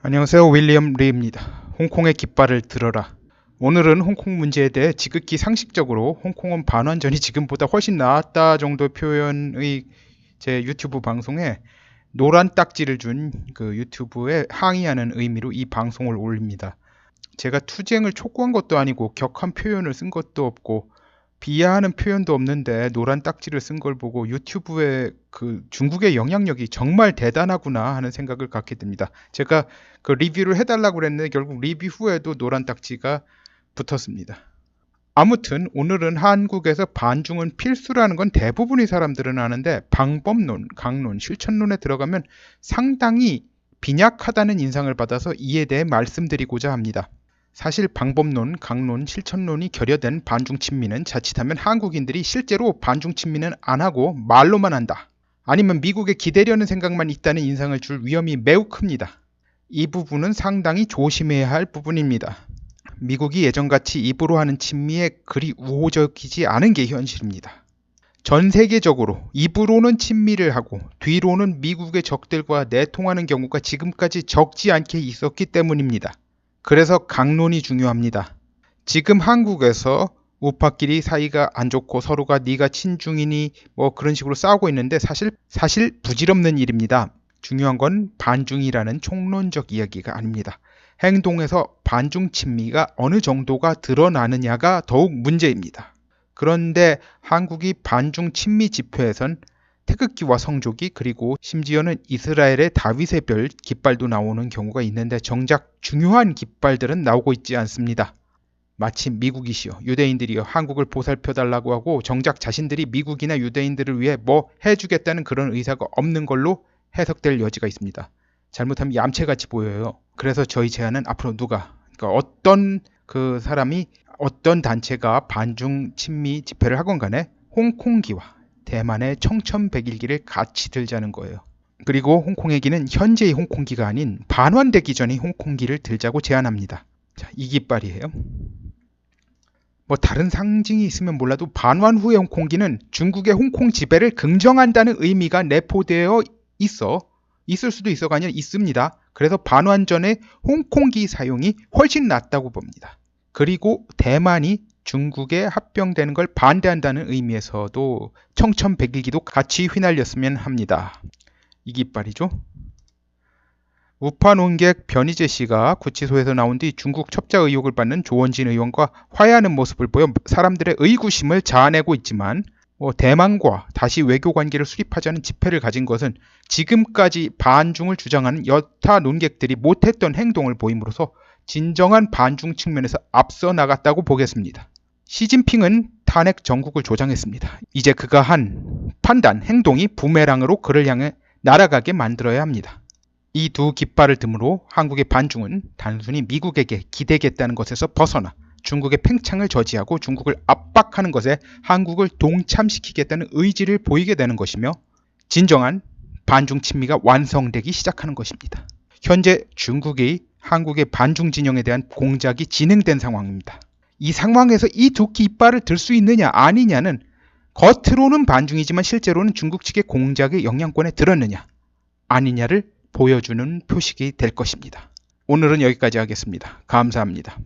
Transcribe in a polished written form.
안녕하세요. 윌리엄 리입니다. 홍콩의 깃발을 들어라. 오늘은 홍콩 문제에 대해 지극히 상식적으로 홍콩은 반환전이 지금보다 훨씬 나았다 정도의 표현의 제 유튜브 방송에 노란 딱지를 준 그 유튜브에 항의하는 의미로 이 방송을 올립니다. 제가 투쟁을 촉구한 것도 아니고 격한 표현을 쓴 것도 없고 비하하는 표현도 없는데 노란 딱지를 쓴 걸 보고 유튜브에 그 중국의 영향력이 정말 대단하구나 하는 생각을 갖게 됩니다. 제가 그 리뷰를 해달라고 그랬는데 결국 리뷰 후에도 노란 딱지가 붙었습니다. 아무튼 오늘은 한국에서 반중은 필수라는 건 대부분의 사람들은 아는데 방법론, 강론, 실천론에 들어가면 상당히 빈약하다는 인상을 받아서 이에 대해 말씀드리고자 합니다. 사실 방법론, 강론, 실천론이 결여된 반중 친미는 자칫하면 한국인들이 실제로 반중 친미는 안 하고 말로만 한다. 아니면 미국에 기대려는 생각만 있다는 인상을 줄 위험이 매우 큽니다. 이 부분은 상당히 조심해야 할 부분입니다. 미국이 예전같이 입으로 하는 친미에 그리 우호적이지 않은 게 현실입니다. 전 세계적으로 입으로는 친미를 하고 뒤로는 미국의 적들과 내통하는 경우가 지금까지 적지 않게 있었기 때문입니다. 그래서 강론이 중요합니다. 지금 한국에서 우파끼리 사이가 안 좋고 서로가 네가 친중이니 뭐 그런 식으로 싸우고 있는데 사실 부질없는 일입니다. 중요한 건 반중이라는 총론적 이야기가 아닙니다. 행동에서 반중 친미가 어느 정도가 드러나느냐가 더욱 문제입니다. 그런데 한국이 반중 친미 집회에선 태극기와 성조기 그리고 심지어는 이스라엘의 다윗의 별 깃발도 나오는 경우가 있는데 정작 중요한 깃발들은 나오고 있지 않습니다. 마치 미국이시여 유대인들이여 한국을 보살펴달라고 하고 정작 자신들이 미국이나 유대인들을 위해 뭐 해주겠다는 그런 의사가 없는 걸로 해석될 여지가 있습니다. 잘못하면 얌체같이 보여요. 그래서 저희 제안은 앞으로 그러니까 어떤 그 사람이 어떤 단체가 반중 친미 집회를 하건 간에 홍콩기와 대만의 청천백일기를 같이 들자는 거예요. 그리고 홍콩의 기는 현재의 홍콩기가 아닌 반환되기 전의 홍콩기를 들자고 제안합니다. 자, 이 깃발이에요. 뭐 다른 상징이 있으면 몰라도 반환 후의 홍콩기는 중국의 홍콩 지배를 긍정한다는 의미가 내포되어 있을 수도 있어가 아니라 있습니다. 그래서 반환 전의 홍콩기 사용이 훨씬 낫다고 봅니다. 그리고 대만이 중국에 합병되는 걸 반대한다는 의미에서도 청천백일기도 같이 휘날렸으면 합니다. 이 깃발이죠. 우파 논객 변희재 씨가 구치소에서 나온 뒤 중국 첩자 의혹을 받는 조원진 의원과 화해하는 모습을 보여 사람들의 의구심을 자아내고 있지만 대만과 다시 외교관계를 수립하자는 집회를 가진 것은 지금까지 반중을 주장하는 여타 논객들이 못했던 행동을 보임으로써 진정한 반중 측면에서 앞서 나갔다고 보겠습니다. 시진핑은 탄핵 정국을 조장했습니다. 이제 그가 한 판단, 행동이 부메랑으로 그를 향해 날아가게 만들어야 합니다. 이 두 깃발을 듬으로 한국의 반중은 단순히 미국에게 기대겠다는 것에서 벗어나 중국의 팽창을 저지하고 중국을 압박하는 것에 한국을 동참시키겠다는 의지를 보이게 되는 것이며 진정한 반중 친미가 완성되기 시작하는 것입니다. 현재 중국이 한국의 반중 진영에 대한 공작이 진행된 상황입니다. 이 상황에서 이 두 깃발을 들 수 있느냐 아니냐는 겉으로는 반중이지만 실제로는 중국 측의 공작의 영향권에 들었느냐 아니냐를 보여주는 표식이 될 것입니다. 오늘은 여기까지 하겠습니다. 감사합니다.